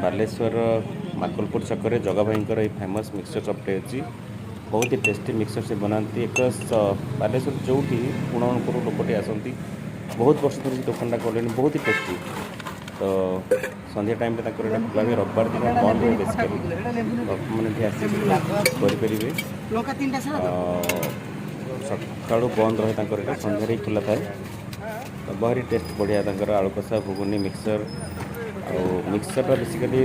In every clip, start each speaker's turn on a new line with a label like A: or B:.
A: बालेश्वर माकलपुर छक जगा भाई ये फेमस मिक्सचर चपटे अच्छी बहुत ही टेस्टी मिक्सचर से बनाती एक बालेश्वर जो पुणपुर लोकटे आसती बहुत वर्ष धर दुकानटा कले बहुत ही टेस्टी तो संध्या टाइम खुला भी रविवार दिन बंद हुए बेसिकली मैंने आसपारे सका बंद रहे संध्यारे ही खुला थाए तो भारी टेस्ट बढ़िया आलू कषा घुगुनी मिक्सचर मिक्सचरटा बेसिकली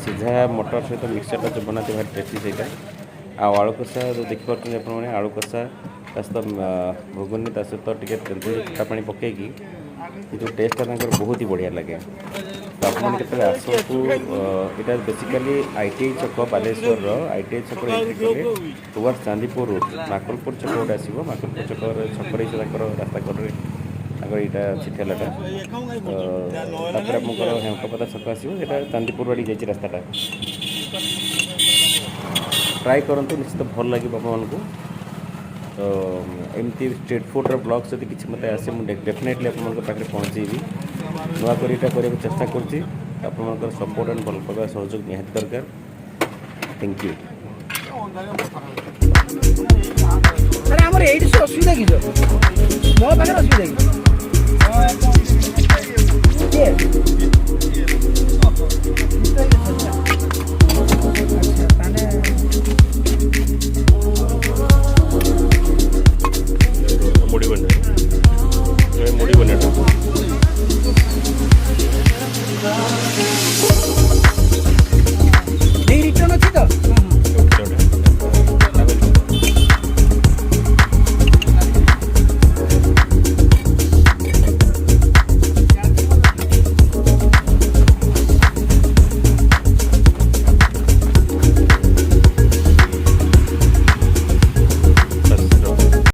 A: सीधा मटर सहित मिक्सचरटा जो बनाते भारी टेस्टी से आलू कषा जो देखिए आपने आलू कषा सहित घुगुनी सहित टे तेंतुली खटा पानी पकईकि जो टेस्टा बहुत ही बढ़िया लगे तो आपने आसतु यहाँ बेसिकली ITI छक बालेश्वर ITI छक एंट्री टुवर्ड्स चांदीपुर रोड माकलपुर छक गोटे आसो माकलपुर छक रास्ता कड़े यहाँ अच्छी ठेलाटा आपंकर हेमकपदा छक आसो यहाँ चांदीपुर वाड़ी जाइए रास्ताटा ट्राए करूँ निश्चित भल लगे आपको तो एमती स्ट्रीट फूड्र ब्लॉग जब किसी मत आसे मुझे डेफिनेटली पाखे पहुँचेबी नुआ कर चेष्टा कर सपोर्ट एंड भल पाइबा सहयोग निहाती दरकार थैंक यू
B: असुविधा कि मो पाखे असुविधा कि